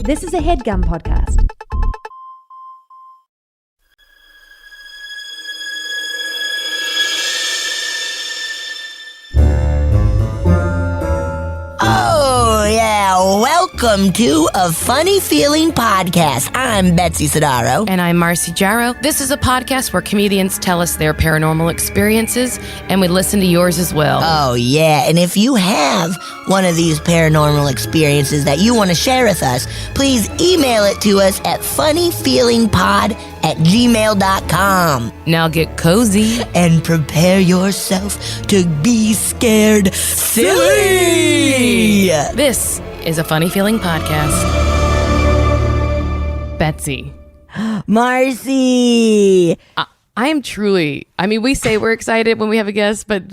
This is a HeadGum podcast. Oh, yeah. Welcome to A Funny Feeling Podcast. I'm Betsy Sidaro. And I'm Marcy Jarrow. This is a podcast where comedians tell us their paranormal experiences, and we listen to yours as well. Oh, yeah. And if you have one of these paranormal experiences that you want to share with us, please email it to us at funnyfeelingpod@gmail.com. Now get cozy. And prepare yourself to be scared silly. This is a Funny Feeling podcast. Betsy. Marcy. I am truly, we say we're excited when we have a guest, but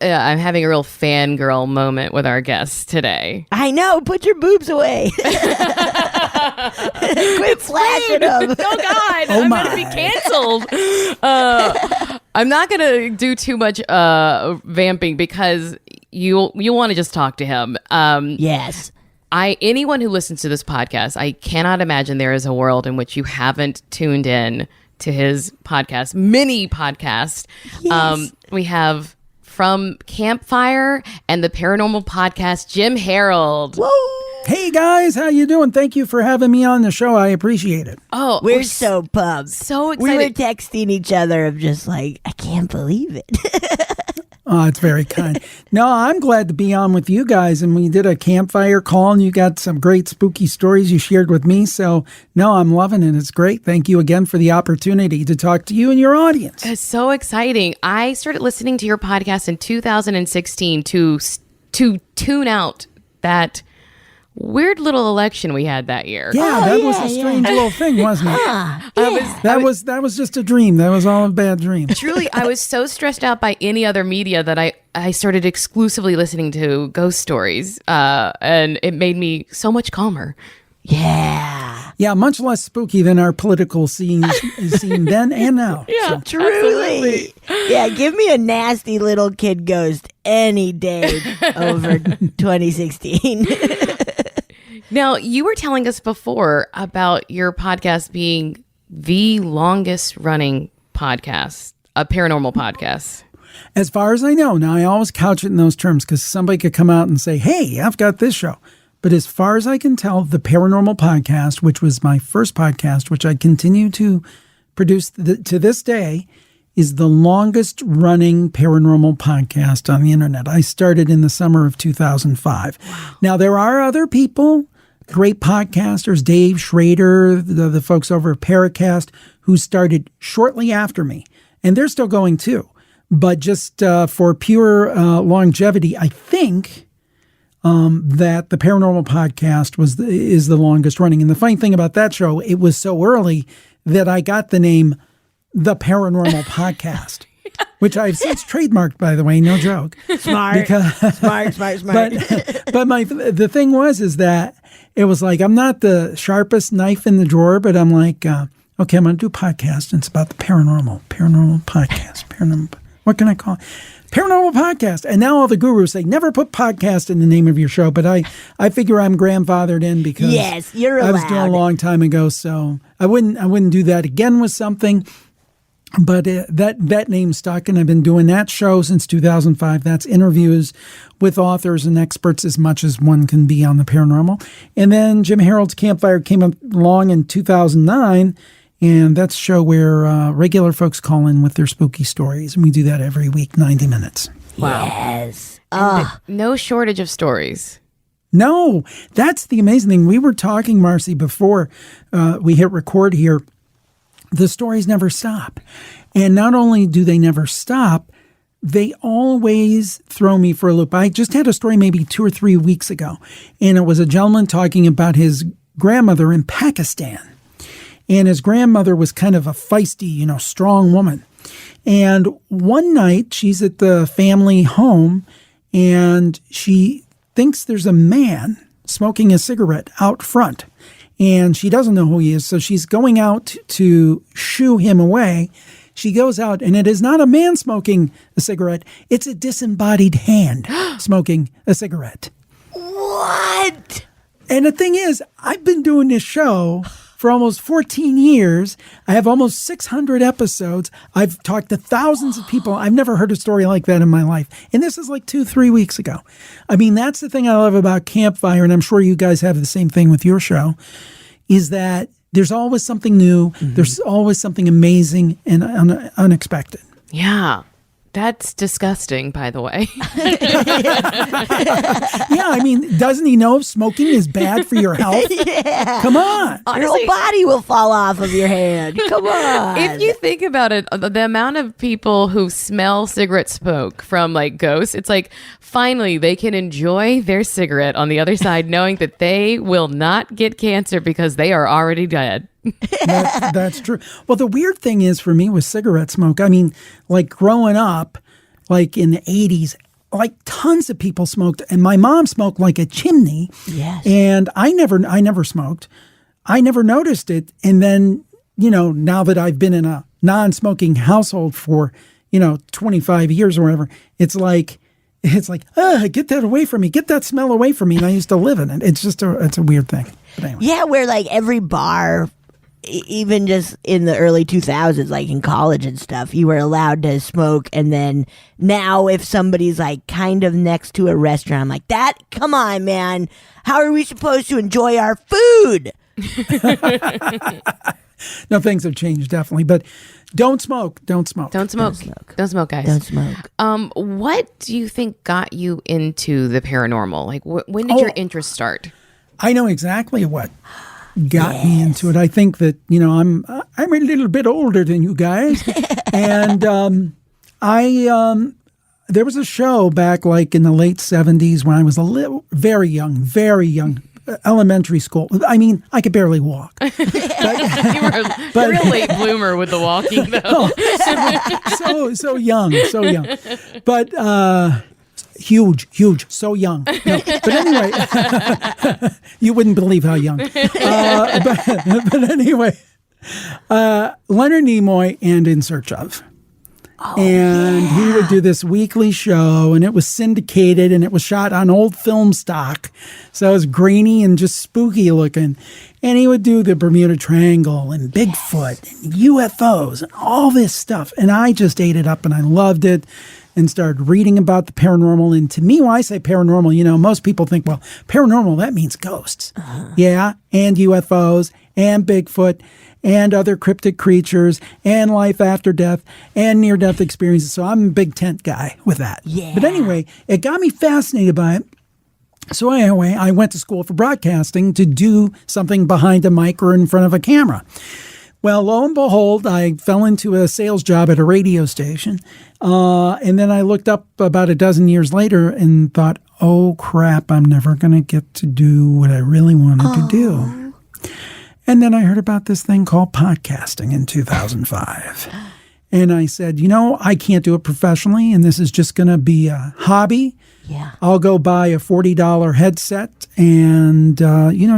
I'm having a real fangirl moment with our guest today. I know. Put your boobs away. Quit flashing them. Oh, God. I'm going to be canceled. I'm not going to do too much vamping because you want to just talk to him. Yes. Anyone who listens to this podcast, I cannot imagine there is a world in which you haven't tuned in to his podcast, mini podcast. Yes. We have from Campfire and the Paranormal podcast, Jim Harold. Whoa. Hey guys, how you doing? Thank you for having me on the show. I appreciate it. Oh, We're so pumped. so excited. We were texting each other of just like, I can't believe it. Oh, it's very kind. No, I'm glad to be on with you guys. And we did a campfire call and you got some great spooky stories you shared with me. So, no, I'm loving it. It's great. Thank you again for the opportunity to talk to you and your audience. It's so exciting. I started listening to your podcast in 2016 to tune out that weird little election we had that year. Yeah, that was a strange little thing, wasn't it? That was just a dream. That was all a bad dream. Truly, I was so stressed out by any other media that I started exclusively listening to ghost stories, and it made me so much calmer. Yeah. Yeah, much less spooky than our political scene then and now. Yeah, So, Truly. Yeah, give me a nasty little kid ghost any day over 2016. Now, you were telling us before about your podcast being the longest running podcast, a paranormal podcast. as far as I know, now I always couch it in those terms because somebody could come out and say, hey, I've got this show. But as far as I can tell, the Paranormal Podcast, which was my first podcast, which I continue to produce to this day, is the longest running paranormal podcast on the internet. I started in the summer of 2005. Wow. Now, there are other people, great podcasters, Dave Schrader, the folks over at Paracast, who started shortly after me. And they're still going too. But just for pure longevity, I think that the Paranormal Podcast is the longest running. And the funny thing about that show, it was so early that I got the name The Paranormal Podcast, which I've since trademarked, by the way, no joke. Smart. Smart. But the thing is that it was like, I'm not the sharpest knife in the drawer, but I'm like, okay, I'm going to do a podcast, and it's about the paranormal podcast, what can I call it? Paranormal Podcast. And now all the gurus say, never put podcast in the name of your show, but I figure I'm grandfathered in because yes, you're allowed. I was doing a long time ago, so I wouldn't do that again with something. But that name stuck, and I've been doing that show since 2005. That's interviews with authors and experts as much as one can be on the paranormal. And then Jim Harold's Campfire came along in 2009, and that's a show where regular folks call in with their spooky stories, and we do that every week, 90 minutes. Wow. Yes. No shortage of stories. No, that's the amazing thing. We were talking, Marcy, before we hit record here. The stories never stop. And not only do they never stop, they always throw me for a loop. I just had a story maybe 2 or 3 weeks ago, and it was a gentleman talking about his grandmother in Pakistan. And his grandmother was kind of a feisty, strong woman. And one night she's at the family home and she thinks there's a man smoking a cigarette out front. And she doesn't know who he is, so she's going out to shoo him away. She goes out, and it is not a man smoking a cigarette. It's a disembodied hand smoking a cigarette. What? And the thing is, I've been doing this show for almost 14 years. I have almost 600 episodes. I've talked to thousands of people. I've never heard a story like that in my life. And this is like 2-3 weeks ago. I mean, that's the thing I love about Campfire, and I'm sure you guys have the same thing with your show, is that there's always something new. There's always something amazing and unexpected. Yeah. That's disgusting, by the way. Yeah, I mean, doesn't he know smoking is bad for your health? Yeah. Come on. Your whole body will fall off of your hand. Come on. If you think about it, the amount of people who smell cigarette smoke from like ghosts, it's like finally they can enjoy their cigarette on the other side knowing that they will not get cancer because they are already dead. That's true. Well, the weird thing is for me with cigarette smoke, I mean, like growing up, like in the 80s, like tons of people smoked, and my mom smoked like a chimney. Yes. And I never smoked. I never noticed it. And then, now that I've been in a non-smoking household for, 25 years or whatever, it's like, get that away from me. Get that smell away from me. And I used to live in it. It's just it's a weird thing. But anyway. Yeah, where like every bar, even just in the early 2000s, like in college and stuff, you were allowed to smoke. And then now if somebody's like kind of next to a restaurant, I'm like, come on, man. How are we supposed to enjoy our food? No, things have changed, definitely. But don't smoke. Don't smoke. Don't smoke. Don't smoke, guys. Don't smoke. What do you think got you into the paranormal? Like, when did your interest start? I know exactly what got me into it. I think that, I'm a little bit older than you guys. And there was a show back like in the late 70s when I was very young, elementary school. I mean, I could barely walk. You were a real late bloomer with the walking, though. So young. But huge, so young. No, but anyway, you wouldn't believe how young. But anyway, Leonard Nimoy and In Search Of. And he would do this weekly show, and it was syndicated, and it was shot on old film stock. So it was grainy and just spooky looking. And he would do the Bermuda Triangle and Bigfoot and UFOs and all this stuff. And I just ate it up, and I loved it and started reading about the paranormal. And to me, when I say paranormal, most people think, well, paranormal, that means ghosts. Yeah, and UFOs and Bigfoot and other cryptic creatures, and life after death, and near-death experiences. So I'm a big tent guy with that. Yeah. But anyway, it got me fascinated by it. So anyway, I went to school for broadcasting to do something behind a mic or in front of a camera. Well, lo and behold, I fell into a sales job at a radio station. And then I looked up about a dozen years later and thought, oh, crap, I'm never going to get to do what I really wanted to do. And then I heard about this thing called podcasting in 2005. And I said, I can't do it professionally, and this is just going to be a hobby. Yeah. I'll go buy a $40 headset and,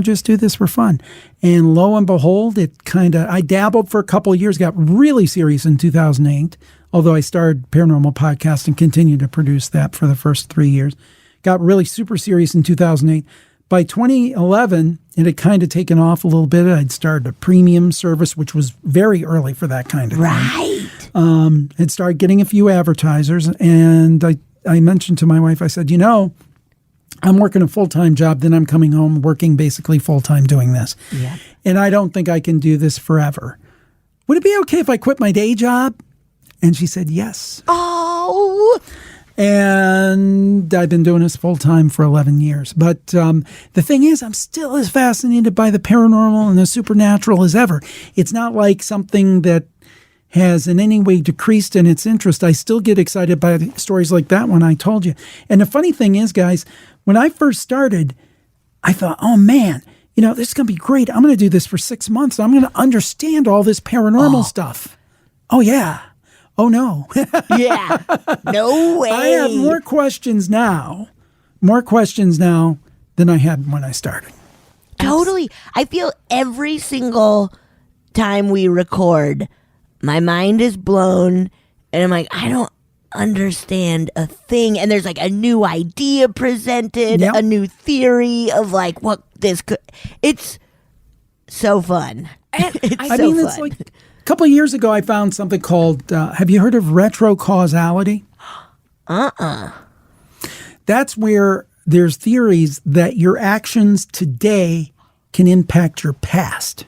just do this for fun. And lo and behold, I dabbled for a couple of years, got really serious in 2008, although I started Paranormal Podcast and continued to produce that for the first 3 years. Got really super serious in 2008. By 2011, it had kind of taken off a little bit. I'd started a premium service, which was very early for that kind of thing. I'd started getting a few advertisers, and I mentioned to my wife, I said, I'm working a full-time job, then I'm coming home working basically full-time doing this. Yeah. And I don't think I can do this forever. Would it be okay if I quit my day job? And she said, yes. Oh. And I've been doing this full-time for 11 years. But the thing is, I'm still as fascinated by the paranormal and the supernatural as ever. It's not like something that has in any way decreased in its interest. I still get excited by stories like that one I told you. And the funny thing is, guys, when I first started, I thought, oh, man, this is going to be great. I'm going to do this for 6 months. I'm going to understand all this paranormal stuff. Oh, yeah. Oh, no. Yeah. No way. I have more questions now than I had when I started. Totally. I feel every single time we record, my mind is blown, and I'm like, I don't understand a thing, and there's like a new idea presented, Yep. a new theory of like what this could. It's so fun. It's It's fun. like a couple of years ago, I found something called, have you heard of retrocausality? That's where there's theories that your actions today can impact your past.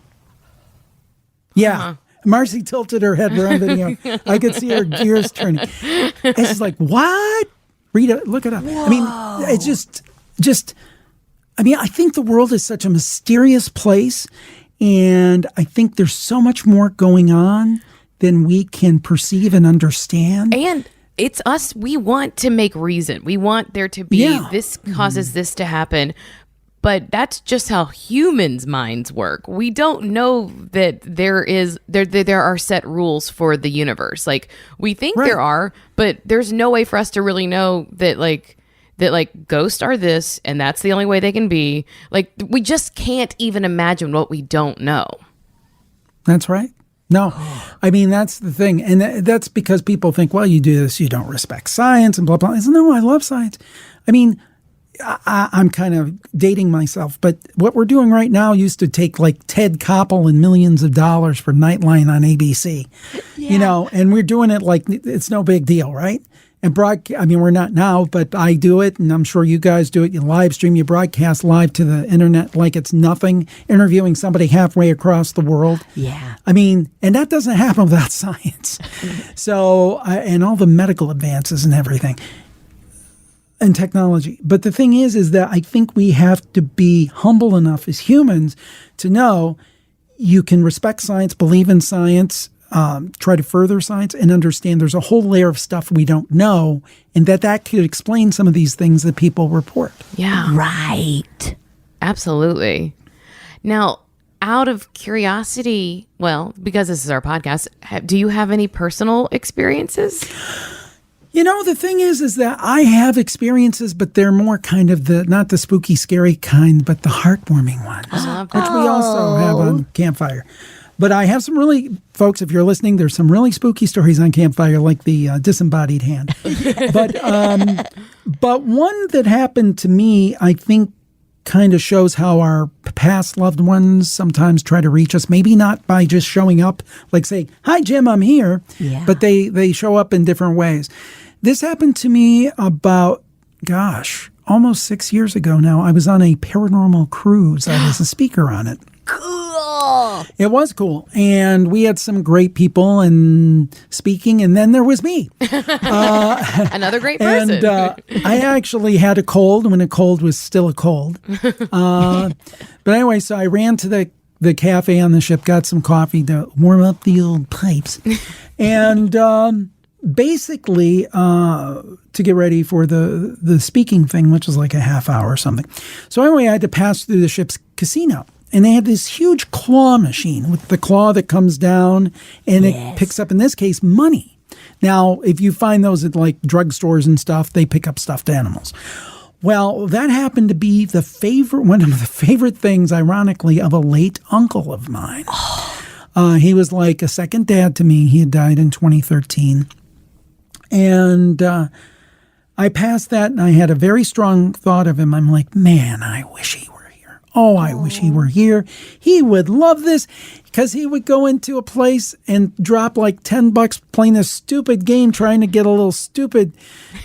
Yeah. Marcy tilted her head. We're on video. I could see her gears turning. And she's like, what? Read it. Look it up. I mean, it's just, I think the world is such a mysterious place. And I think there's so much more going on than we can perceive and understand. And it's us. We want to make reason. We want there to be this causes this to happen. But that's just how humans' minds work. We don't know that there are set rules for the universe. Like we think there are, but there's no way for us to really know that ghosts are this and that's the only way they can be. Like we just can't even imagine what we don't know. That's right. No, that's the thing. And that's because people think, well, you do this, you don't respect science and blah, blah. I said, no, I love science. I'm kind of dating myself, but what we're doing right now used to take like Ted Koppel and millions of dollars for Nightline on ABC, and we're doing it like it's no big deal, right? And we're not now, but I do it, and I'm sure you guys do it. You live stream, you broadcast live to the internet like it's nothing, interviewing somebody halfway across the world. Yeah. And that doesn't happen without science. So, and all the medical advances and everything. And technology. But the thing is that I think we have to be humble enough as humans to know you can respect science, believe in science, try to further science, and understand there's a whole layer of stuff we don't know, and that could explain some of these things that people report. Yeah. Right. Absolutely. Now, out of curiosity, well, because this is our podcast, do you have any personal experiences? The thing is that I have experiences, but they're more kind of not the spooky, scary kind, but the heartwarming ones, which we also have on Campfire. But I have some really, folks, if you're listening, there's some really spooky stories on Campfire, like the disembodied hand. But one that happened to me, I think, kind of shows how our past loved ones sometimes try to reach us. Maybe not by just showing up, like saying, "Hi, Jim, I'm here," but they show up in different ways. This happened to me about, almost 6 years ago now. I was on a paranormal cruise. I was a speaker on it. Cool. It was cool. And we had some great people and speaking, and then there was me. Another great person. And I actually had a cold when a cold was still a cold. But anyway, so I ran to the cafe on the ship, got some coffee to warm up the old pipes. And basically to get ready for the speaking thing, which was like a half hour or something. So anyway, I had to pass through the ship's casino. And they had this huge claw machine with the claw that comes down and it picks up, in this case, money. Now, if you find those at like drugstores and stuff, they pick up stuffed animals. Well, that happened to be one of the favorite things, ironically, of a late uncle of mine. He was like a second dad to me. He had died in 2013. And I passed that and I had a very strong thought of him. I'm like, man, I wish he were here. Oh, I wish he were here. He would love this, because he would go into a place and drop like $10 playing a stupid game, trying to get a little stupid,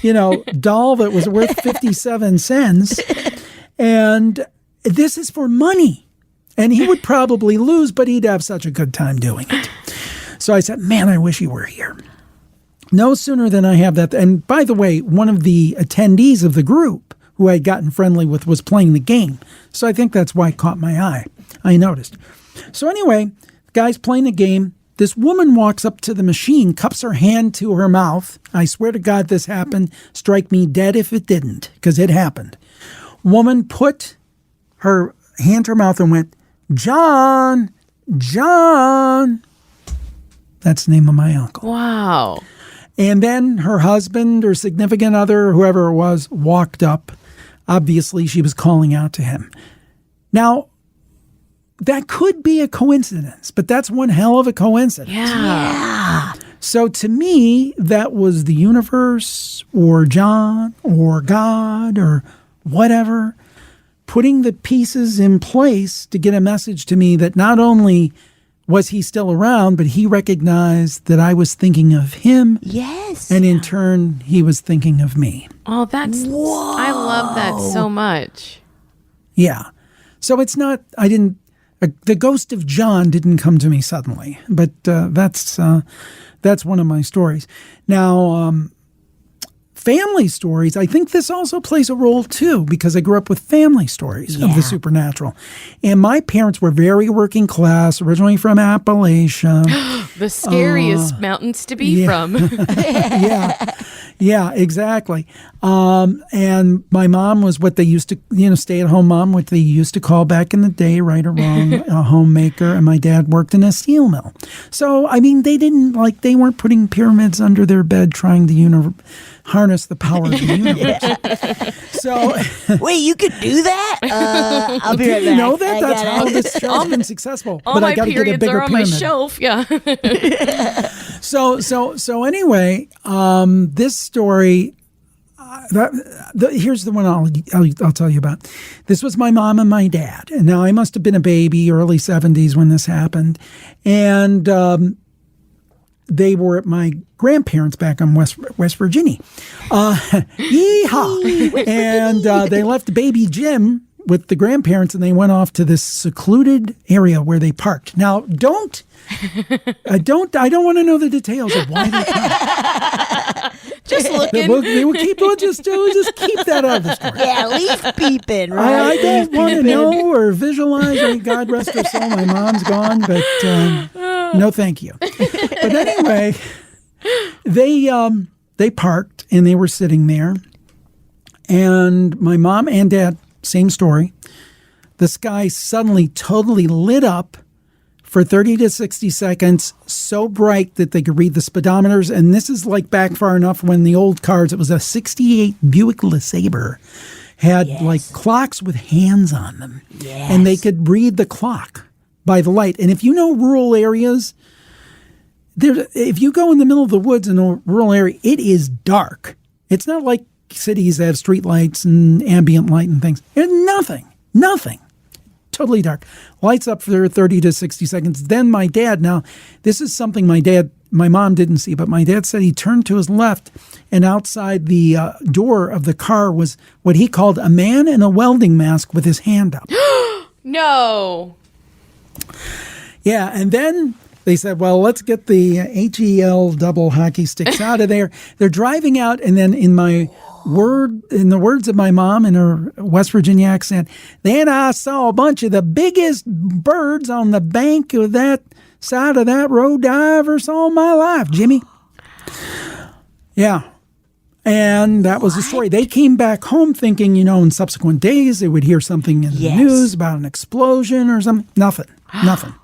doll that was worth 57 cents. And this is for money. And he would probably lose, but he'd have such a good time doing it. So I said, man, I wish he were here. No sooner than I have that. And by the way, one of the attendees of the group who I had gotten friendly with was playing the game. So I think that's why it caught my eye. I noticed. So anyway, the guy's playing the game. This woman walks up to the machine, cups her hand to her mouth. I swear to God this happened. Strike me dead if it didn't, because it happened. Woman put her hand to her mouth and went, "John, John." That's the name of my uncle. Wow. And then her husband or significant other, whoever it was, walked up. Obviously, she was calling out to him. Now, that could be a coincidence, but that's one hell of a coincidence. Yeah. So to me, that was the universe or John or God or whatever, putting the pieces in place to get a message to me that not only was he still around, but he recognized that I was thinking of him. Yes. And in turn, he was thinking of me. Oh, I love that so much. Yeah. So it's not, the ghost of John didn't come to me suddenly, but that's one of my stories. Now, family stories, I think this also plays a role too, because I grew up with family stories of the supernatural. And my parents were very working class, originally from Appalachia. The scariest mountains to be from. Yeah, exactly. And my mom was what they used to, stay-at-home mom, what they used to call back in the day, right or wrong, a homemaker. And my dad worked in a steel mill. So, I mean, they weren't putting pyramids under their bed trying to harness the power of the universe. So, wait, you could do that? I'll be right back. You know that? That's how this show's been successful. All but my I got to get a periods bigger are on pyramid. my shelf. Yeah. So anyway, this story. Here's the one I'll tell you about. This was my mom and my dad, and now I must have been a baby, early 70s when this happened, and they were at my grandparents back in West Virginia. Yeehaw! And they left baby Jim with the grandparents, and they went off to this secluded area where they parked. Now, I don't want to know the details of why they parked. Just looking. We'll just keep that out of the story. Yeah, leave peeping, right? I don't want to know or visualize. I mean, God rest her soul, my mom's gone, but no, thank you. But anyway, they parked and they were sitting there, and my mom and dad, same story. The sky suddenly totally lit up for 30 to 60 seconds, so bright that they could read the speedometers. And this is like back far enough when the old cars, it was a 68 Buick LeSabre, had like clocks with hands on them. Yes. And they could read the clock by the light. And if you know rural areas, if you go in the middle of the woods in a rural area, it is dark. It's not like cities that have street lights and ambient light and things. There's nothing. Totally dark. Lights up for 30 to 60 seconds. Then my dad, now this is something my mom didn't see, but my dad said he turned to his left, and outside the door of the car was what he called a man in a welding mask with his hand up. No. Yeah, and then they said, well, let's get the HEL double hockey sticks out of there. They're driving out, and then in the words of my mom in her West Virginia accent, then I saw a bunch of the biggest birds on the bank of that side of that road I ever saw in my life, Jimmy. Yeah. And that was the story. They came back home thinking, in subsequent days they would hear something in the news about an explosion or something. Nothing.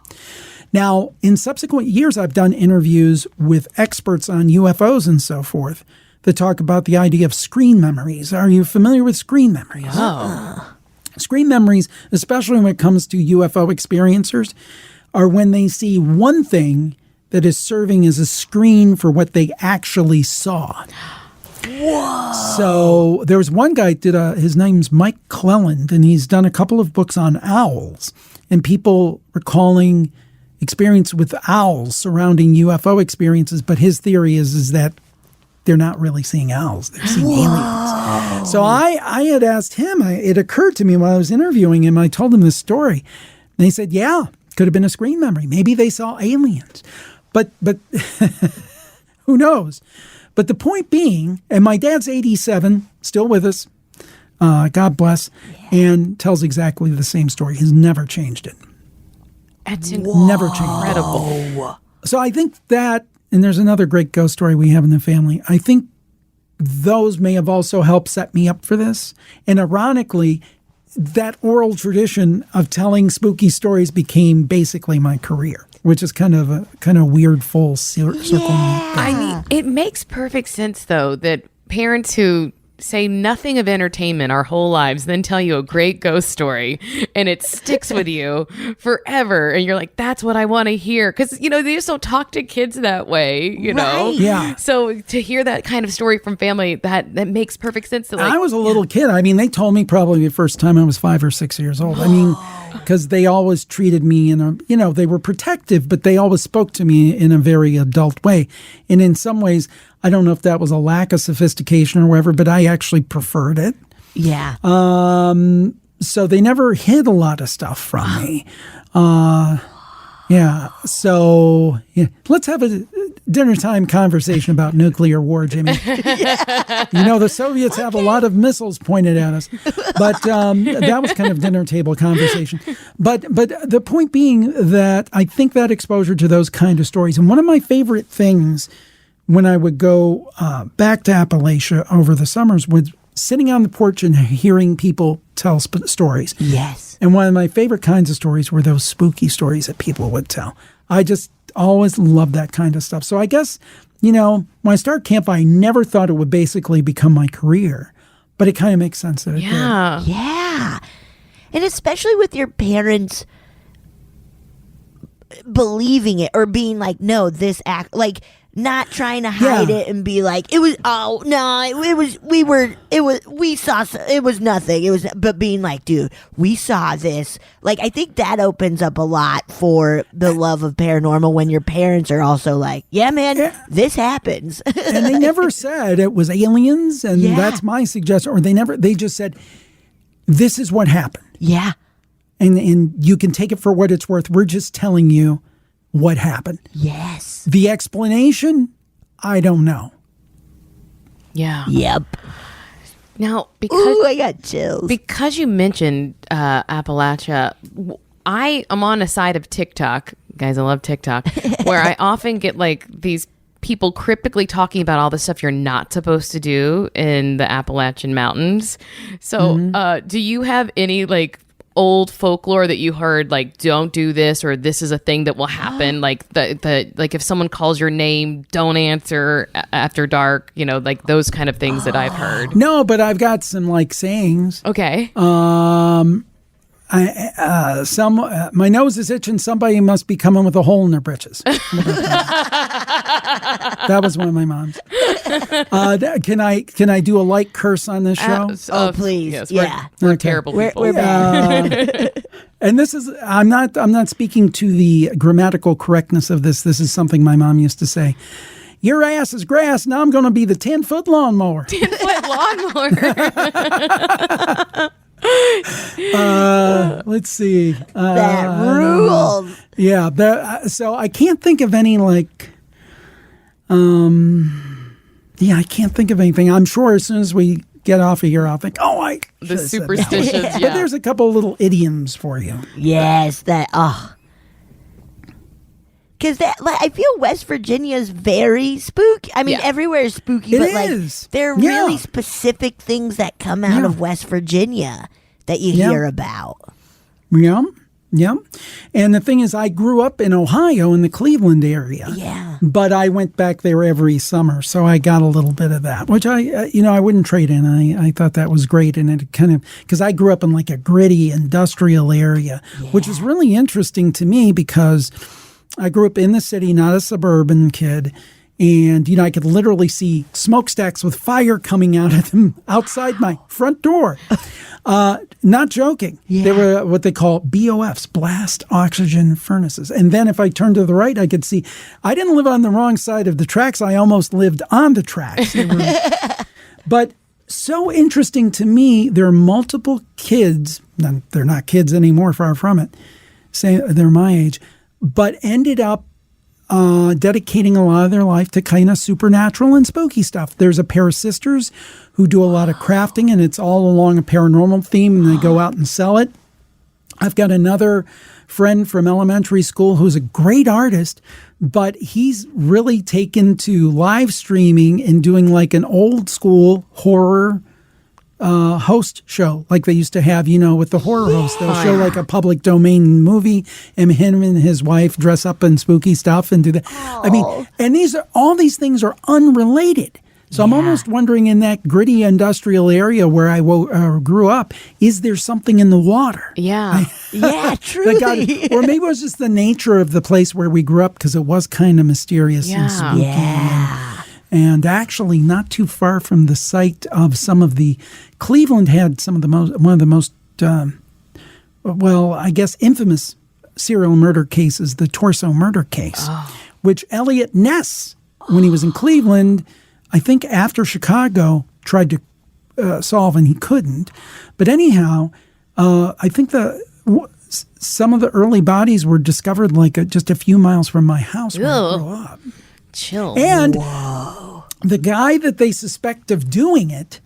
Now, in subsequent years, I've done interviews with experts on UFOs and so forth that talk about the idea of screen memories. Are you familiar with screen memories? Oh. Screen memories, especially when it comes to UFO experiencers, are when they see one thing that is serving as a screen for what they actually saw. Whoa. So there's one guy his name's Mike Cleland, and he's done a couple of books on owls and people recalling experience with owls surrounding UFO experiences. But his theory is that they're not really seeing owls. They're seeing aliens. So I had asked him, it occurred to me while I was interviewing him, I told him this story. And he said, yeah, could have been a screen memory. Maybe they saw aliens. But who knows? But the point being, and my dad's 87, still with us, God bless, and tells exactly the same story. He's never changed it. That's never changed it. incredible. So I think that, and there's another great ghost story we have in the family. I think those may have also helped set me up for this. And ironically, that oral tradition of telling spooky stories became basically my career, which is kind of a weird full circle. I mean, it makes perfect sense though that parents who say nothing of entertainment our whole lives, then tell you a great ghost story and it sticks with you forever. And you're like, that's what I want to hear. Because, you know, they just don't talk to kids that way, you know? Right. Yeah. So to hear that kind of story from family, that makes perfect sense. To like, I was a little kid. I mean, they told me probably the first time I was 5 or 6 years old. I mean, because they always treated me in a, you know, they were protective, but they always spoke to me in a very adult way. And in some ways, I don't know if that was a lack of sophistication or whatever, but I actually preferred it. Yeah. So they never hid a lot of stuff from me. Yeah. So let's have a dinner time conversation about nuclear war, Jimmy. You know, the Soviets have a lot of missiles pointed at us, but that was kind of dinner table conversation. But the point being that I think that exposure to those kind of stories, and one of my favorite things when I would go back to Appalachia over the summers was sitting on the porch and hearing people tell stories. Yes. And one of my favorite kinds of stories were those spooky stories that people would tell. I just always loved that kind of stuff. So I guess, you know, when I started Campfire, I never thought it would basically become my career, but it kind of makes sense that it did. Yeah. And especially with your parents believing it or being like, no, this act, like not trying to hide it and be like, it was, oh no, it was, we saw, it was nothing. It was, but being like, dude, we saw this. Like, I think that opens up a lot for the love of paranormal when your parents are also like, yeah, man, this happens. And they never said it was aliens. And that's my suggestion. Or they just said, this is what happened. Yeah. And you can take it for what it's worth. We're just telling you what happened. Yes. The explanation, I don't know. Yeah. Yep. Now, because Ooh, I got chills. Because you mentioned Appalachia, I am on a side of TikTok, guys, I love TikTok, where I often get like these people cryptically talking about all the stuff you're not supposed to do in the Appalachian Mountains. So do you have any like old folklore that you heard, like don't do this or this is a thing that will happen, like the like if someone calls your name, don't answer after dark, you know, like those kind of things that I've heard? No, but I've got some like sayings. Okay. My nose is itching. Somebody must be coming with a hole in their britches. That was one of my mom's. Can I do a light curse on this show? Oh, please. Yes, Yeah. we're terrible people. We're bad. And this is I'm not speaking to the grammatical correctness of this. This is something my mom used to say. Your ass is grass. Now I'm going to be the 10-foot lawnmower. 10-foot lawnmower. Let's see. That rules. Yeah. So I can't think of any like. I can't think of anything. I'm sure as soon as we get off of here, I'll think, The superstitions. But Yeah. there's a couple of little idioms for you. Yes, because I feel West Virginia is very spooky. I mean, everywhere is spooky, but is. like there are really specific things that come out of West Virginia that you hear about. Yeah. Yeah. And the thing is, I grew up in Ohio in the Cleveland area. Yeah. But I went back there every summer. So I got a little bit of that, which I wouldn't trade in. I thought that was great. And it kind of, because I grew up in like a gritty industrial area, which is really interesting to me because I grew up in the city, not a suburban kid. And, I could literally see smokestacks with fire coming out of them outside my front door. Not joking. Yeah. They were what they call BOFs, blast oxygen furnaces. And then if I turned to the right, I could see I didn't live on the wrong side of the tracks. I almost lived on the tracks. But so interesting to me, there are multiple kids, they're not kids anymore, far from it, say they're my age, but ended up dedicating a lot of their life to kind of supernatural and spooky stuff. There's a pair of sisters who do a lot of crafting, and it's all along a paranormal theme, and they go out and sell it. I've got another friend from elementary school who's a great artist, but he's really taken to live streaming and doing like an old school horror host show like they used to have, with the horror host. They'll show like a public domain movie and him and his wife dress up in spooky stuff and do that. I mean, and all these things are unrelated. So I'm almost wondering, in that gritty industrial area where I grew up, is there something in the water? Yeah. Yeah, truly. Or maybe it was just the nature of the place where we grew up, because it was kind of mysterious Yeah. and spooky. Yeah. And actually, not too far from the site of some of the Cleveland had one of the most I guess infamous serial murder cases, the Torso murder case, which Elliot Ness, when he was in Cleveland, I think after Chicago, tried to solve, and he couldn't. But anyhow, I think some of the early bodies were discovered just a few miles from my house where I grew up. Chill. And the guy that they suspect of doing it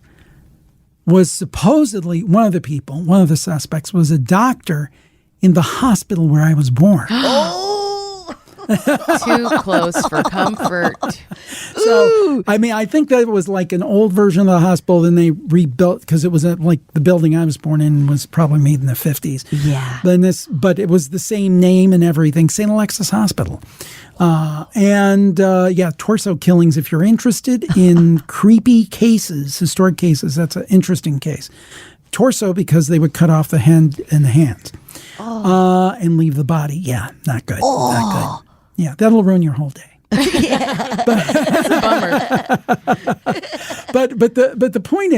was supposedly one of the suspects was a doctor in the hospital where I was born. Too close for comfort. So, I mean, I think that was like an old version of the hospital, then they rebuilt, because it was like the building I was born in was probably made in the 50s. Yeah. But it was the same name and everything, St. Alexis Hospital. Torso killings, if you're interested in creepy cases, historic cases, that's an interesting case. Torso, because they would cut off the head and the hands and leave the body. Yeah, not good. Not good. Yeah, that'll ruin your whole day. That's a bummer. But the point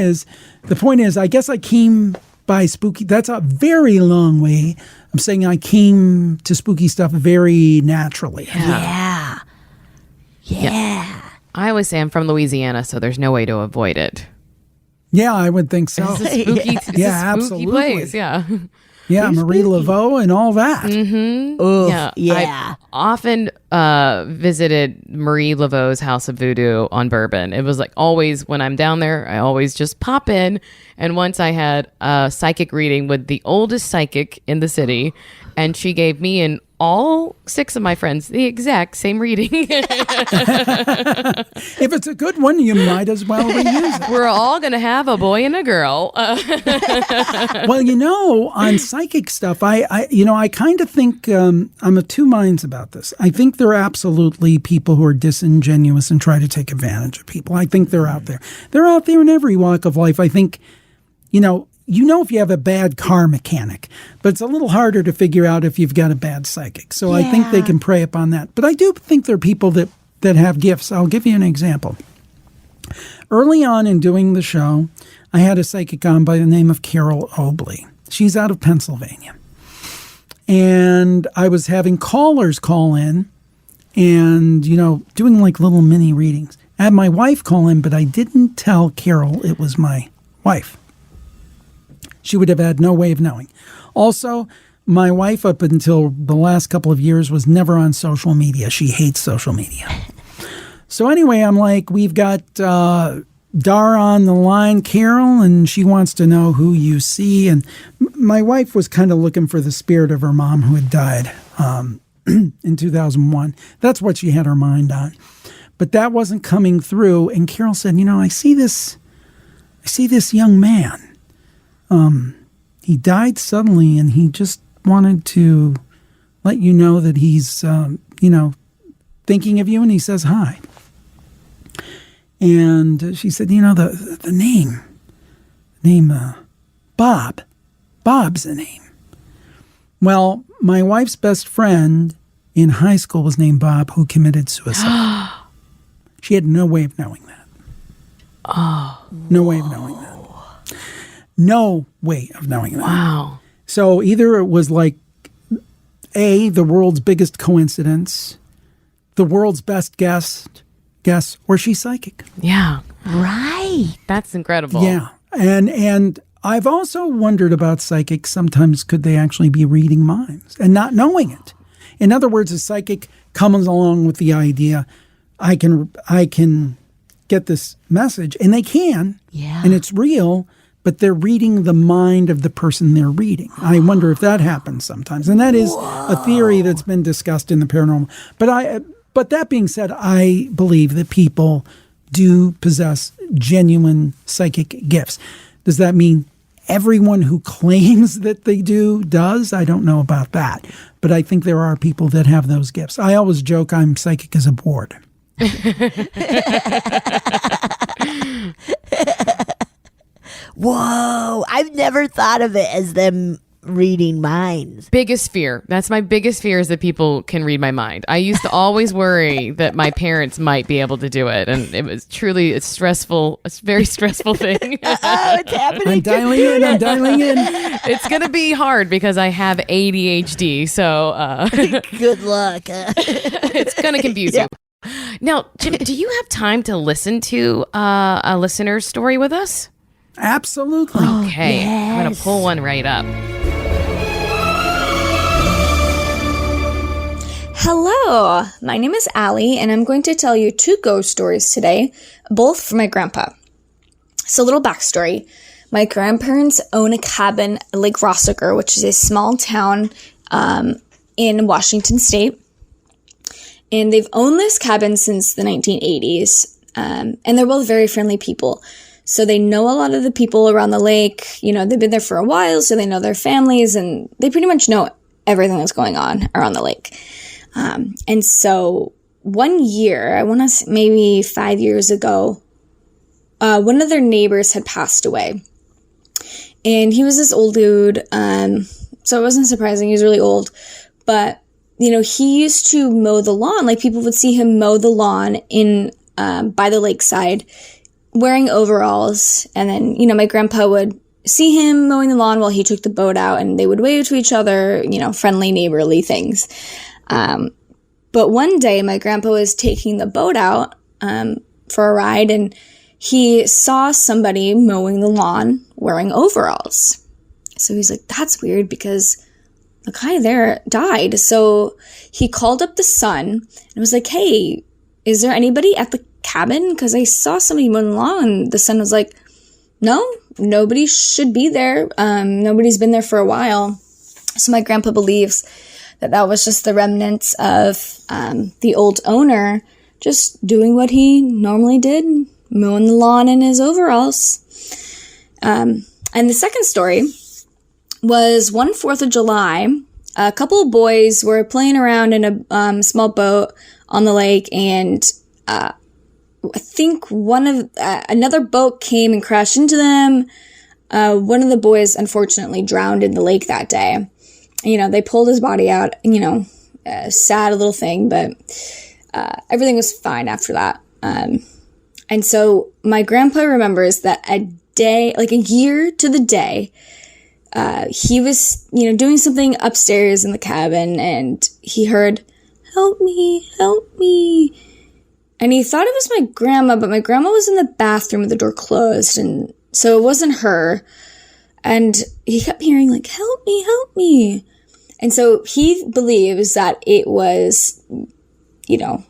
is, I guess I came by spooky. That's a very long way. I'm saying I came to spooky stuff very naturally. Yeah. I always say I'm from Louisiana, so there's no way to avoid it. Yeah, I would think so. It's a spooky, it's a spooky absolutely. place. Yeah. Yeah, Marie Laveau and all that. Oof, yeah. I often visited Marie Laveau's House of Voodoo on Bourbon. It was like always when I'm down there, I always just pop in. And once I had a psychic reading with the oldest psychic in the city, and she gave me and all 6 of my friends the exact same reading. If it's a good one, you might as well reuse it. We're all going to have a boy and a girl. Well, on psychic stuff, I kind of think I'm of two minds about this. I think there are absolutely people who are disingenuous and try to take advantage of people. I think they're out there. They're out there in every walk of life. I think, if you have a bad car mechanic, but it's a little harder to figure out if you've got a bad psychic. So I think they can prey upon that. But I do think there are people that have gifts. I'll give you an example. Early on in doing the show, I had a psychic on by the name of Carol Obley. She's out of Pennsylvania. And I was having callers call in and, doing like little mini readings. I had my wife call in, but I didn't tell Carol it was my wife. She would have had no way of knowing. Also, my wife, up until the last couple of years, was never on social media. She hates social media. So anyway, I'm like, we've got Dara on the line, Carol, and she wants to know who you see. And my wife was kind of looking for the spirit of her mom who had died in 2001. That's what she had her mind on. But that wasn't coming through. And Carol said, I see this young man. He died suddenly, and he just wanted to let you know that he's, thinking of you, and he says hi. And she said, the name, Bob. Bob's the name. Well, my wife's best friend in high school was named Bob, who committed suicide. She had no way of knowing that. No way of knowing that. No way of knowing that. Wow. So either it was like, A, the world's biggest coincidence, the world's best guess, or she's psychic. Yeah. Right. That's incredible. Yeah. And I've also wondered about psychics. Sometimes could they actually be reading minds and not knowing it? In other words, a psychic comes along with the idea, I can get this message, and they can, and it's real, but they're reading the mind of the person they're reading. I wonder if that happens sometimes. And that is a theory that's been discussed in the paranormal. But that being said, I believe that people do possess genuine psychic gifts. Does that mean everyone who claims that they does? I don't know about that. But I think there are people that have those gifts. I always joke I'm psychic as a board. Whoa. I've never thought of it as them reading minds. Biggest fear. That's my biggest fear, is that people can read my mind. I used to always worry that my parents might be able to do it. And it was truly, it's stressful. It's a very stressful thing. Oh, it's happening. I'm dialing in. It's going to be hard because I have ADHD. So Good luck. it's going to confuse you. Now, Jim, do you have time to listen to a listener's story with us? Absolutely. Okay, I'm going to pull one right up. Hello, my name is Allie, and I'm going to tell you 2 ghost stories today, both from my grandpa. So, a little backstory. My grandparents own a cabin at Lake Rossiter, which is a small town in Washington State. And they've owned this cabin since the 1980s, and they're both very friendly people. So they know a lot of the people around the lake. You know, they've been there for a while, so they know their families, and they pretty much know everything that's going on around the lake. And so one year, I want to say maybe 5 years ago, one of their neighbors had passed away. And he was this old dude, so it wasn't surprising. He was really old. But, you know, he used to mow the lawn. Like, people would see him mow the lawn in by the lakeside, wearing overalls. And then, you know, my grandpa would see him mowing the lawn while he took the boat out, and they would wave to each other, you know, friendly, neighborly things. But one day my grandpa was taking the boat out for a ride, and he saw somebody mowing the lawn wearing overalls. So he's like, that's weird, because the guy there died. So he called up the son and was like, hey, is there anybody at the cabin? Because I saw somebody mowing the lawn. And the son was like, no, nobody should be there. Nobody's been there for a while. So my grandpa believes that was just the remnants of the old owner just doing what he normally did, mowing the lawn in his overalls. And the second story was one 4th of July. A couple of boys were playing around in a small boat on the lake, and I think another boat came and crashed into them. One of the boys unfortunately drowned in the lake that day. You know, they pulled his body out, you know, sad little thing, but everything was fine after that. And so my grandpa remembers that a year to the day, he was, you know, doing something upstairs in the cabin, and he heard, help me, help me. And he thought it was my grandma, but my grandma was in the bathroom with the door closed, and so it wasn't her. And he kept hearing, like, help me, help me. And so he believes that it was, you know,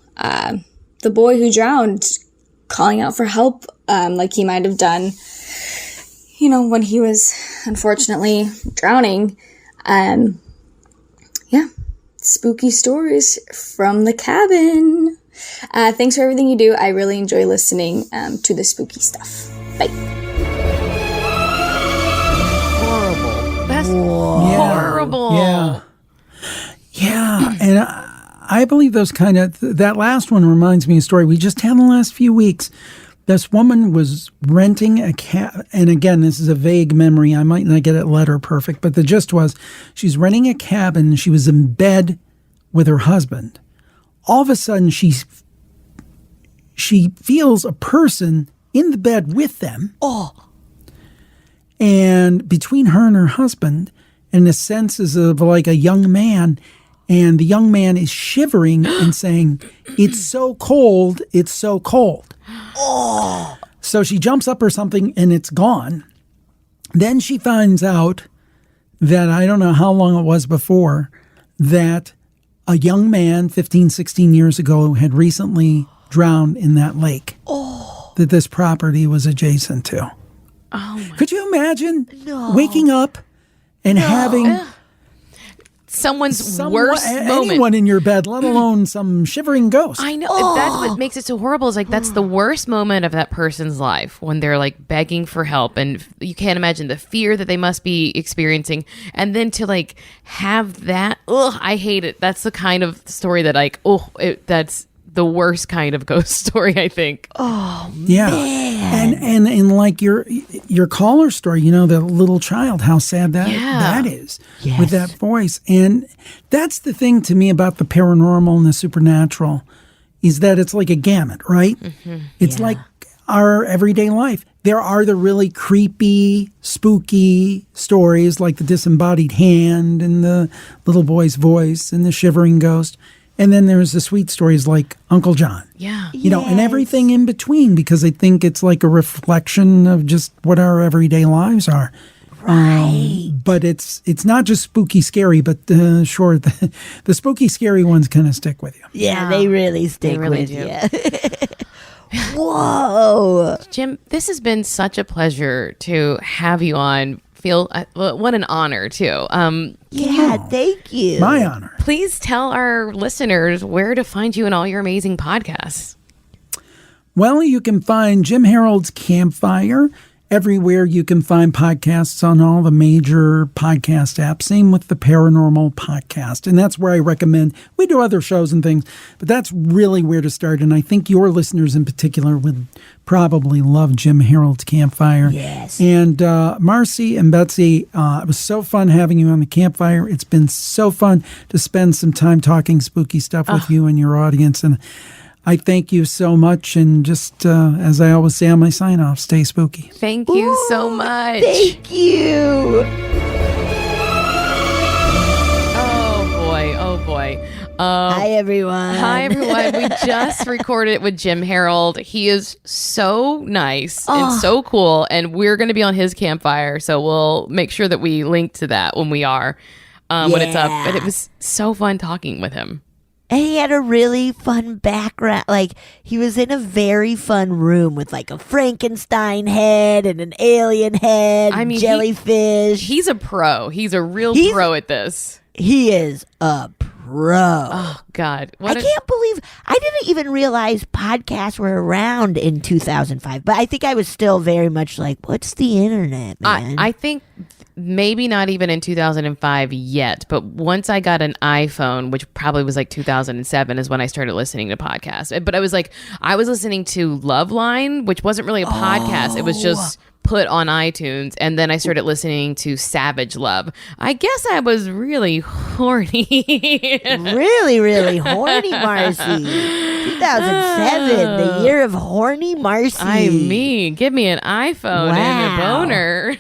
the boy who drowned calling out for help, like he might have done, you know, when he was unfortunately drowning. Yeah, spooky stories from the cabin. Thanks for everything you do. I really enjoy listening to the spooky stuff. Bye. Horrible. That's Yeah. horrible. Yeah. And I believe those that last one reminds me of a story we just had in the last few weeks. This woman was renting a cabin, and again, this is a vague memory. I might not get it letter perfect, but the gist was she's renting a cabin. She was in bed with her husband. All of a sudden, she feels a person in the bed with them. Oh. And between her and her husband, and the senses of like a young man, and the young man is shivering and saying, it's so cold, it's so cold. Oh. So she jumps up or something, and it's gone. Then she finds out that, I don't know how long it was before, that a young man 15, 16 years ago had recently drowned in that lake that this property was adjacent to. Oh my. Could you imagine waking up and having someone's worst moment. Anyone in your bed, let alone some shivering ghost. I know. That's what makes it so horrible. Is like that's the worst moment of that person's life when they're like begging for help, and you can't imagine the fear that they must be experiencing, and then to like have that. I hate it. That's the kind of story that like the worst kind of ghost story, I think. Yeah. And like your caller story, you know, the little child, how sad that is with that voice. And that's the thing to me about the paranormal and the supernatural is that it's like a gamut, right? It's like our everyday life. There are the really creepy, spooky stories like the disembodied hand and the little boy's voice and the shivering ghost. And then there's the sweet stories like Uncle John. Yeah. You know, and everything in between, because I think it's like a reflection of just what our everyday lives are. Right. But it's not just spooky, scary, but sure, the spooky, scary ones kind of stick with you. Yeah, they really stick really with do. you. Whoa. Jim, this has been such a pleasure to have you on. What an honor, too. Yeah, thank you. My honor. Please tell our listeners where to find you and all your amazing podcasts. Well, you can find Jim Harold's Campfire everywhere you can find podcasts on all the major podcast apps. Same with the Paranormal podcast. And that's where I recommend. We do other shows and things, but that's really where to start. And I think your listeners in particular would probably love Jim Harold's Campfire. Yes. And Marcy and Betsy, it was so fun having you on the Campfire. It's been so fun to spend some time talking spooky stuff with you and your audience. And I thank you so much. And just as I always say on my sign off, stay spooky. Thank you so much. Thank you. Oh, boy. Hi, everyone. Hi, everyone. We just recorded it with Jim Harold. He is so nice and so cool, and we're going to be on his Campfire, so we'll make sure that we link to that when we are, when it's up. But it was so fun talking with him. And he had a really fun background. Like, he was in a very fun room with, like, a Frankenstein head and an alien head, I mean, jellyfish. He's a pro. He's a real pro at this. He is a pro. Oh, God. I can't believe I didn't even realize podcasts were around in 2005. But I think I was still very much like, what's the internet, man? I think maybe not even in 2005 yet, but once I got an iPhone, which probably was like 2007 is when I started listening to podcasts. But I was listening to Loveline, which wasn't really a podcast. It was just put on iTunes, and then I started listening to Savage Love. I guess I was really horny. Really, really horny, Marcy. 2007, the year of horny Marcy. I mean, give me an iPhone and a boner.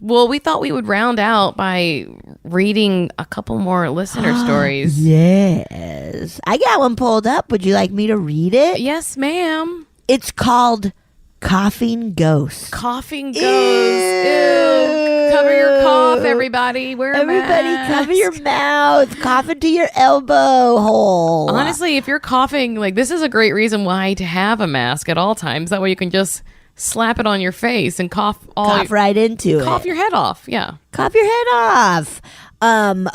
Well, we thought we would round out by reading a couple more listener stories. Yes. I got one pulled up. Would you like me to read it? Yes, ma'am. It's called Coughing Ghost. Coughing Ghost. Ew. Cover your cough, everybody. Wear a mask. Everybody cover your mouth. Cough into your elbow hole. Honestly, if you're coughing, like, this is a great reason why to have a mask at all times. That way you can just slap it on your face and cough right into it. Cough your head off. Yeah. Cough your head off.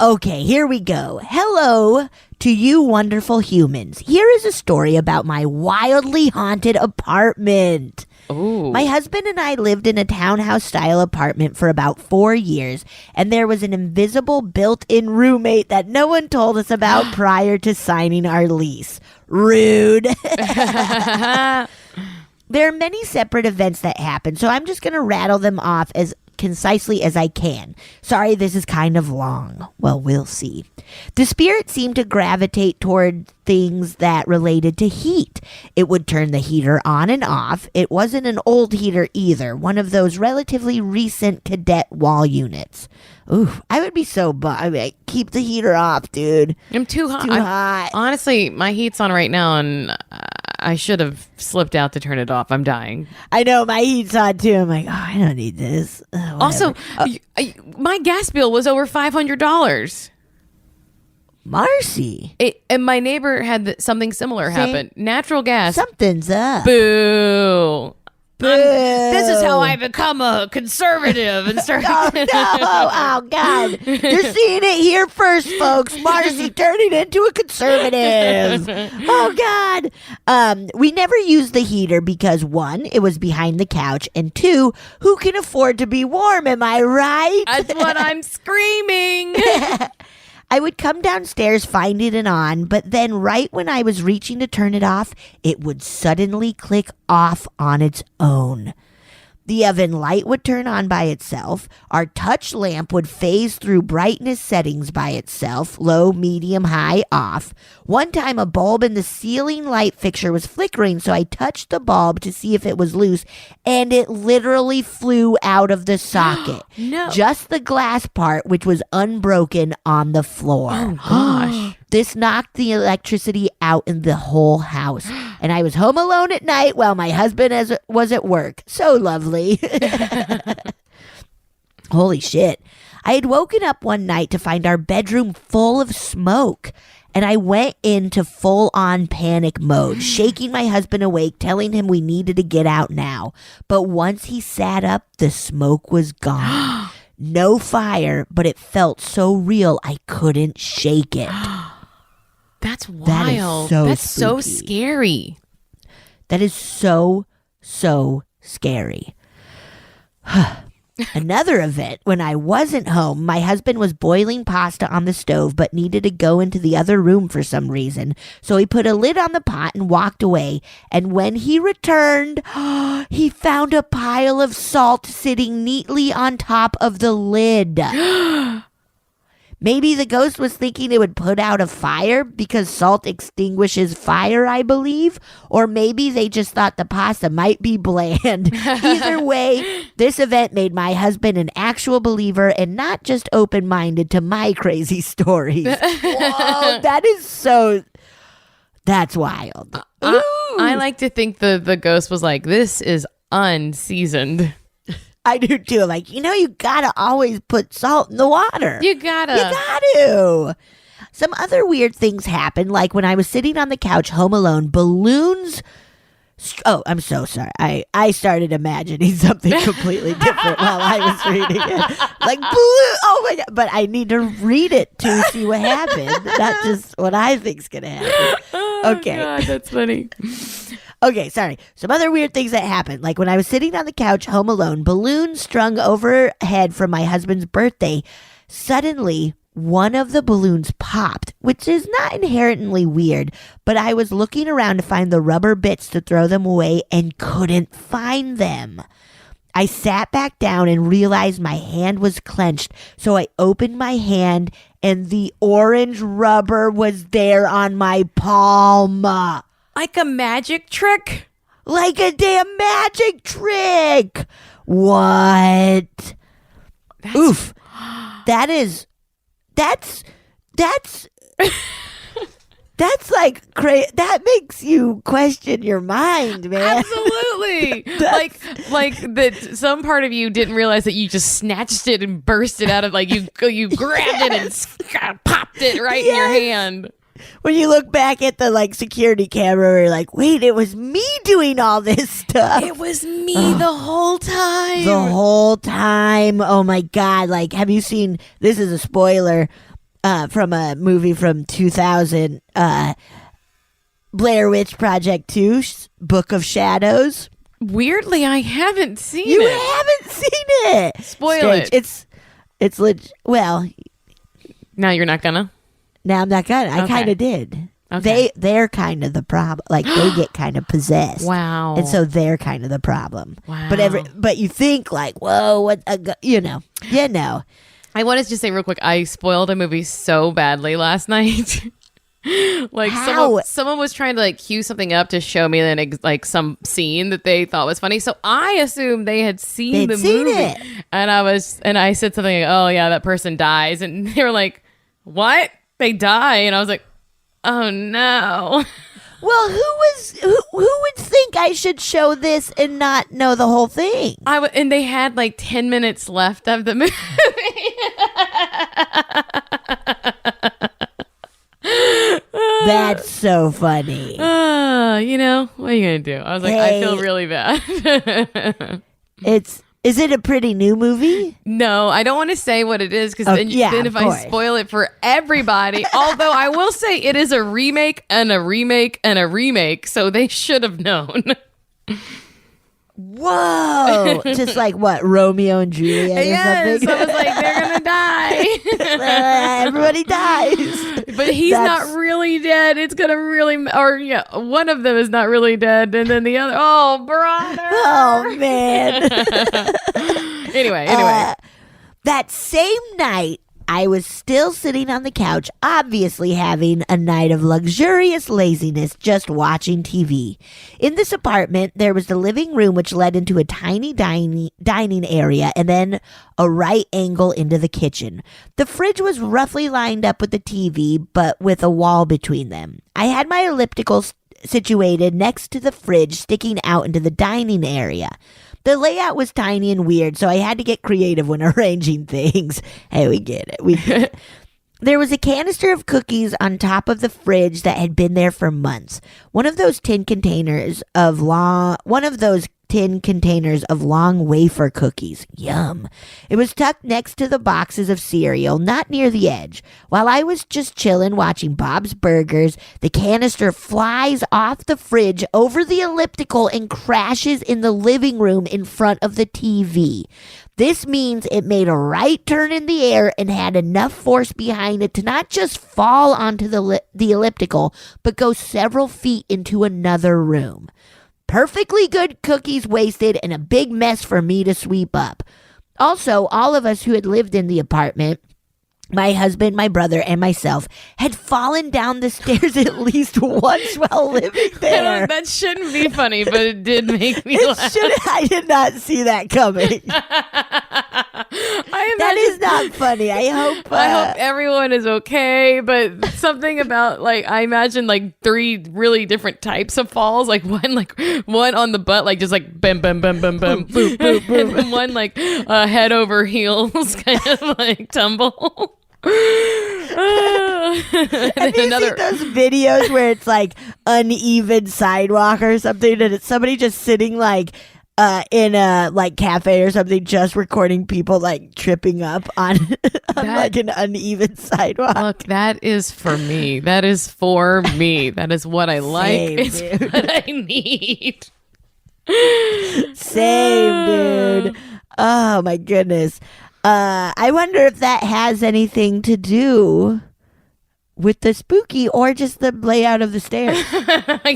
Okay, here we go. Hello to you wonderful humans. Here is a story about my wildly haunted apartment. Ooh. My husband and I lived in a townhouse-style apartment for about 4 years, and there was an invisible built-in roommate that no one told us about prior to signing our lease. Rude. There are many separate events that happen, so I'm just going to rattle them off as concisely as I can. Sorry, this is kind of long. Well, we'll see. The spirit seemed to gravitate toward things that related to heat. It would turn the heater on and off. It wasn't an old heater either, one of those relatively recent cadet wall units. Ooh, I would be so I mean, keep the heater off, dude. I'm too hot. Too hot. Honestly, my heat's on right now, and I should have slipped out to turn it off. I'm dying. I know, my heat's on too. I'm like, oh, I don't need this. Also, my gas bill was over $500. Marcy. And my neighbor had something similar happen. Natural gas. Something's up. Boo. Boo. This is how I become a conservative and start. Oh, no. Oh, God. You're seeing it here first, folks. Marcy turning into a conservative. Oh, God. We never used the heater because, 1, it was behind the couch, and 2, who can afford to be warm? Am I right? That's what I'm screaming. I would come downstairs finding it on, but then right when I was reaching to turn it off, it would suddenly click off on its own. The oven light would turn on by itself. Our touch lamp would phase through brightness settings by itself, low, medium, high, off. One time a bulb in the ceiling light fixture was flickering, so I touched the bulb to see if it was loose, and it literally flew out of the socket. No. Just the glass part, which was unbroken on the floor. Oh, gosh. This knocked the electricity out in the whole house. And I was home alone at night while my husband was at work. So lovely. Holy shit. I had woken up one night to find our bedroom full of smoke. And I went into full-on panic mode, shaking my husband awake, telling him we needed to get out now. But once he sat up, the smoke was gone. No fire, but it felt so real I couldn't shake it. That's wild. That is so That's so spooky. scary. That is so scary. Another event, when I wasn't home, my husband was boiling pasta on the stove but needed to go into the other room for some reason. So he put a lid on the pot and walked away. And when he returned, he found a pile of salt sitting neatly on top of the lid. Maybe the ghost was thinking it would put out a fire because salt extinguishes fire, I believe. Or maybe they just thought the pasta might be bland. Either way, this event made my husband an actual believer and not just open-minded to my crazy stories. Whoa, that's wild. I like to think the ghost was like, this is unseasoned. I do too. Like, you gotta always put salt in the water. You gotta. You gotta. Some other weird things happened, like when I was sitting on the couch home alone, balloons. Oh, I'm so sorry. I started imagining something completely different while I was reading it. Like balloon. Oh my God. But I need to read it to see what happened, not just what I think's gonna happen. Okay. Oh, God, that's funny. Okay, sorry. Some other weird things that happened. Like when I was sitting on the couch home alone, balloons strung overhead from my husband's birthday. Suddenly, one of the balloons popped, which is not inherently weird, but I was looking around to find the rubber bits to throw them away and couldn't find them. I sat back down and realized my hand was clenched, so I opened my hand and the orange rubber was there on my palm. Like a magic trick? Like a damn magic trick. What? Oof. That's like crazy. That makes you question your mind, man. Absolutely. like that some part of you didn't realize that you just snatched it and burst it out of, like, you grabbed it and popped it right in your hand. When you look back at the security camera, you're like, wait, it was me doing all this stuff. It was me the whole time. The whole time. Oh my God. Like, have you seen, this is a spoiler from a movie from 2000, Blair Witch Project 2, Book of Shadows. Weirdly, I haven't seen You it. haven't seen it. Spoil it. It's legit. Well, Now you're not gonna? now I'm not gonna. I Okay. kind of did. Okay. They're kind of the problem. Like, they get kind of possessed. Wow. And so they're kind of the problem. Wow. But you think like, whoa, what? You know. I wanted to just say real quick, I spoiled a movie so badly last night. How? Someone was trying to cue something up to show me some scene that they thought was funny. So I assumed they had seen the movie. it. And I said something like, oh yeah, that person dies. And they were like, what? They die? And I was like, oh no. Well, who would think I should show this and not know the whole thing? And they had 10 minutes left of the movie. That's so funny. What are you gonna do? I was like, I feel really bad. Is it a pretty new movie? No, I don't want to say what it is because then of if I course. spoil it for everybody. Although I will say it is a remake and a remake and a remake, so they should have known. Whoa! Just like what, Romeo and Juliet or Yes, something? I was like, they're gonna die. die. Everybody dies. But he's not really dead. It's gonna really, or yeah, one of them is not really dead, and then the other. Oh, brother. Oh man. Anyway. That same night, I was still sitting on the couch, obviously having a night of luxurious laziness, just watching TV. In this apartment, there was the living room, which led into a tiny dining area, and then a right angle into the kitchen. The fridge was roughly lined up with the TV, but with a wall between them. I had my elliptical situated next to the fridge, sticking out into the dining area. The layout was tiny and weird, so I had to get creative when arranging things. Hey, we get it. There was a canister of cookies on top of the fridge that had been there for months. One of those tin containers of long wafer cookies. Yum. It was tucked next to the boxes of cereal, not near the edge. While I was just chilling watching Bob's Burgers, the canister flies off the fridge over the elliptical and crashes in the living room in front of the TV. This means it made a right turn in the air and had enough force behind it to not just fall onto the elliptical, but go several feet into another room. Perfectly good cookies wasted and a big mess for me to sweep up. Also, all of us who had lived in the apartment, my husband, my brother, and myself, had fallen down the stairs at least once while living there. That shouldn't be funny, but it did make me laugh. I did not see that coming. That is not funny. I hope everyone is okay, but something about I imagine 3 really different types of falls. One on the butt, just bam, bam, bam, bam, bam, boom, boom, boom, and one head over heels kind of tumble. Have you seen those videos where it's uneven sidewalk or something, and it's somebody just sitting in a cafe or something, just recording people tripping up on an uneven sidewalk? Look, that is for me. That is for me. That is what I like. It's what I need. Same, dude. Oh my goodness. I wonder if that has anything to do with the spooky or just the layout of the stairs.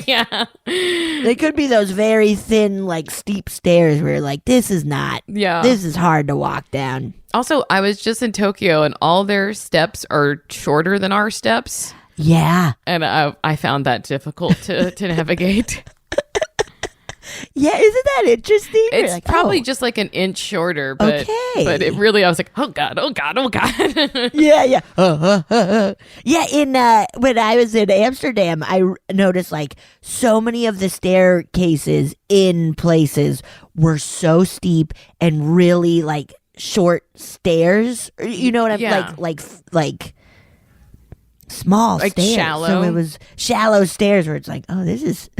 Yeah. They could be those very thin, steep stairs where this is not. Yeah. This is hard to walk down. Also, I was just in Tokyo and all their steps are shorter than our steps. Yeah. And I found that difficult to navigate. Yeah, isn't that interesting? It's probably just an inch shorter, but it really, I was oh God. Yeah. Yeah, when I was in Amsterdam, I noticed so many of the staircases in places were so steep and really short stairs. You know what I'm like small stairs. Shallow. So it was shallow stairs where it's this is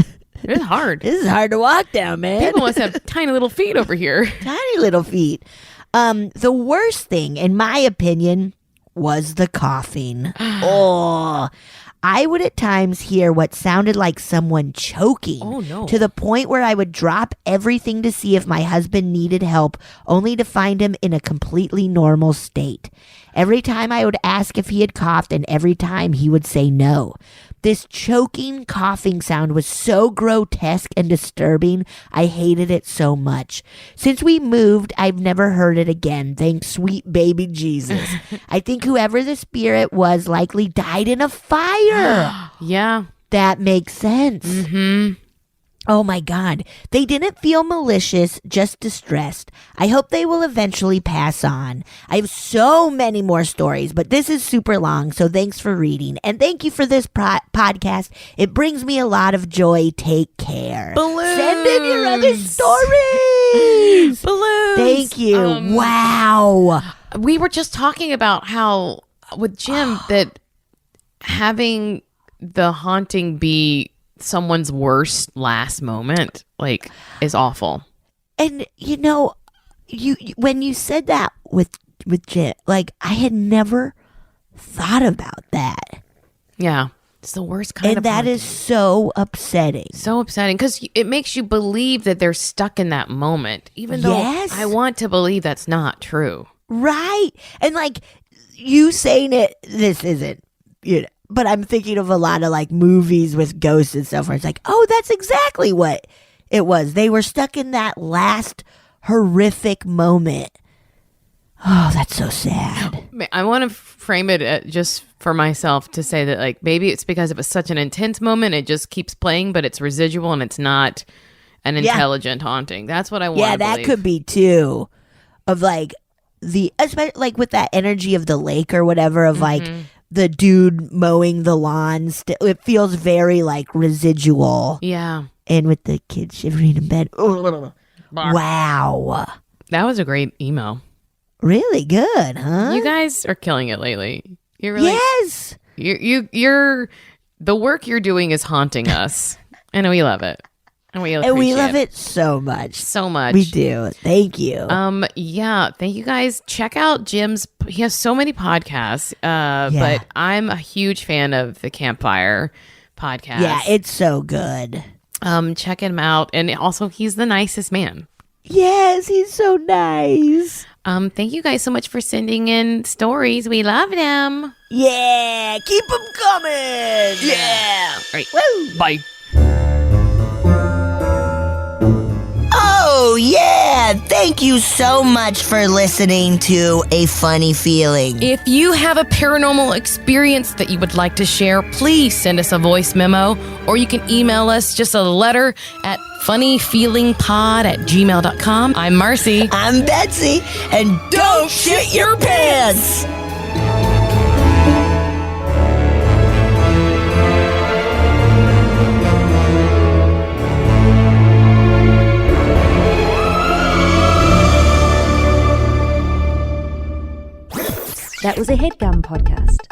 it's hard. This is hard to walk down, man. People must have tiny little feet over here. Tiny little feet. The worst thing, in my opinion, was the coughing. Oh, I would at times hear what sounded like someone choking. Oh, no. To the point where I would drop everything to see if my husband needed help, only to find him in a completely normal state. Every time I would ask if he had coughed, and every time he would say no. This choking, coughing sound was so grotesque and disturbing, I hated it so much. Since we moved, I've never heard it again, thanks sweet baby Jesus. I think whoever the spirit was likely died in a fire. Yeah. That makes sense. Mm-hmm. Oh my God. They didn't feel malicious, just distressed. I hope they will eventually pass on. I have so many more stories, but this is super long, so thanks for reading. And thank you for this podcast. It brings me a lot of joy. Take care. Balloons. Send in your other stories. Balloons. Thank you. Wow. We were just talking about how, with Jim, that having the haunting be someone's worst last moment is awful. And you when you said that with Jim, I had never thought about that. Yeah, it's the worst kind of and that haunting. is so upsetting because it makes you believe that they're stuck in that moment, even though Yes. I want to believe that's not true. Right. And like you saying it, this isn't, but I'm thinking of a lot of like movies with ghosts and stuff where it's like, oh, that's exactly what it was. They were stuck in that last horrific moment. Oh, that's so sad. I want to frame it just for myself to say that, like, maybe it's because it was such an intense moment, it just keeps playing, but it's residual and it's not an intelligent haunting. That's what I want. Yeah, that could be too. Of like especially like with that energy of the lake or whatever, of like the dude mowing the lawns. It feels very like residual. Yeah. And with the kids shivering in bed. Wow. That was a great email. Really good, huh? You guys are killing it lately. You're really, yes. You're the work you're doing is haunting us, and we love it, and we love it so much, so much. We do. Thank you. Yeah, thank you guys. Check out Jim's. He has so many podcasts. But I'm a huge fan of the Campfire podcast. Yeah, it's so good. Check him out, and also he's the nicest man. Yes, he's so nice. Thank you guys so much for sending in stories. We love them. Yeah, keep them coming. Yeah. All right. Woo. Bye. Oh, yeah. Thank you so much for listening to A Funny Feeling. If you have a paranormal experience that you would like to share, please send us a voice memo, or you can email us just a letter at funnyfeelingpod@gmail.com. I'm Marcy. I'm Betsy. And don't shit your pants. That was a HeadGum podcast.